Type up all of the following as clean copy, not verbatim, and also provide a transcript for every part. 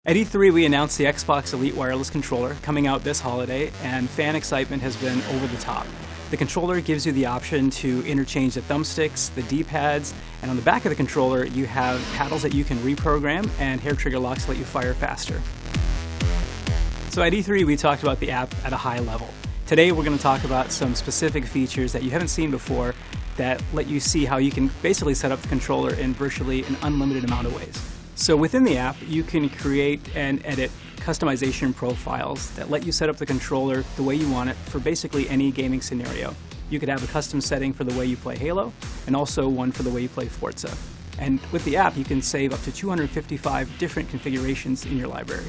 At E3, we announced the Xbox Elite Wireless Controller coming out this holiday, and fan excitement has been over the top. The controller gives you the option to interchange the thumbsticks, the D-pads, and on the back of the controller you have paddles that you can reprogram and hair trigger locks to let you fire faster. So at E3 we talked about the app at a high level. Today we're going to talk about some specific features that you haven't seen before that let you see how you can basically set up the controller in virtually an unlimited amount of ways. So within the app, you can create and edit customization profiles that let you set up the controller the way you want it for basically any gaming scenario. You could have a custom setting for the way you play Halo, and also one for the way you play Forza. And with the app, you can save up to 255 different configurations in your library.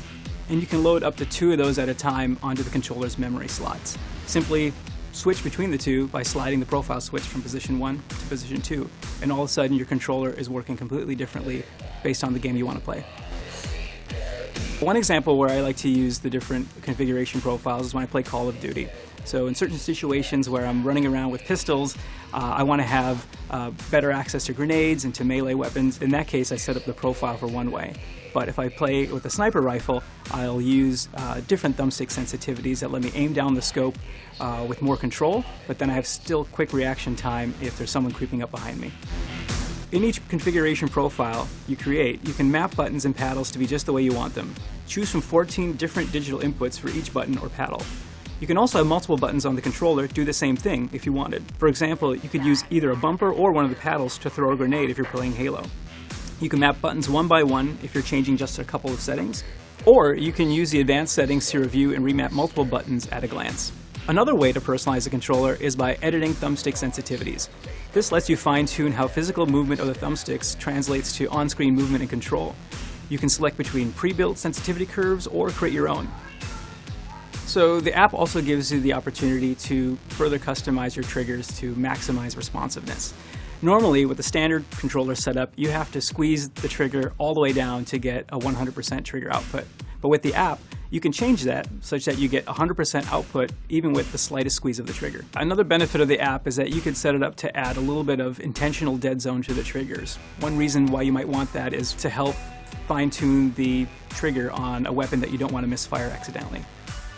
And you can load up to 2 of those at a time onto the controller's memory slots. Simply switch between the two by sliding the profile switch from position 1 to position 2, and all of a sudden your controller is working completely differently based on the game you want to play. One example where I like to use the different configuration profiles is when I play Call of Duty. So in certain situations where I'm running around with pistols, I want to have better access to grenades and to melee weapons. In that case, I set up the profile for one way. But if I play with a sniper rifle, I'll use different thumbstick sensitivities that let me aim down the scope with more control, but then I have still quick reaction time if there's someone creeping up behind me. In each configuration profile you create, you can map buttons and paddles to be just the way you want them. Choose from 14 different digital inputs for each button or paddle. You can also have multiple buttons on the controller do the same thing if you wanted. For example, you could use either a bumper or one of the paddles to throw a grenade if you're playing Halo. You can map buttons one by one if you're changing just a couple of settings, or you can use the advanced settings to review and remap multiple buttons at a glance. Another way to personalize the controller is by editing thumbstick sensitivities. This lets you fine-tune how physical movement of the thumbsticks translates to on-screen movement and control. You can select between pre-built sensitivity curves or create your own. So the app also gives you the opportunity to further customize your triggers to maximize responsiveness. Normally, with the standard controller setup, you have to squeeze the trigger all the way down to get a 100% trigger output. But with the app, you can change that such that you get 100% output even with the slightest squeeze of the trigger. Another benefit of the app is that you can set it up to add a little bit of intentional dead zone to the triggers. One reason why you might want that is to help fine-tune the trigger on a weapon that you don't want to misfire accidentally.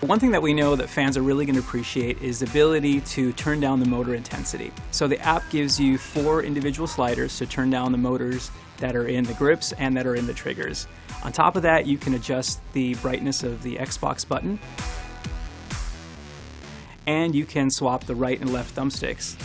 One thing that we know that fans are really going to appreciate is the ability to turn down the motor intensity. So the app gives you 4 individual sliders to turn down the motors that are in the grips and that are in the triggers. On top of that, you can adjust the brightness of the Xbox button, and you can swap the right and left thumbsticks.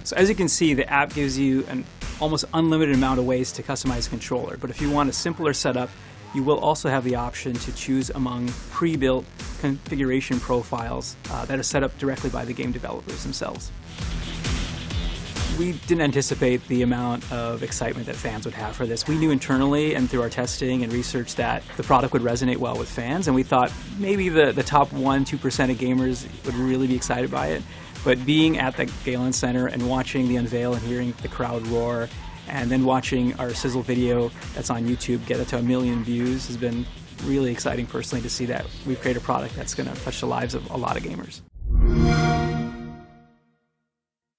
So as you can see, the app gives you an almost unlimited amount of ways to customize the controller, but if you want a simpler setup, you will also have the option to choose among pre-built configuration profiles that are set up directly by the game developers themselves. We didn't anticipate the amount of excitement that fans would have for this. We knew internally and through our testing and research that the product would resonate well with fans, and we thought maybe the top 1-2% of gamers would really be excited by it. But being at the Galen Center and watching the unveil and hearing the crowd roar, and then watching our sizzle video that's on YouTube get it to 1 million views has been really exciting personally to see that we've created a product that's going to touch the lives of a lot of gamers.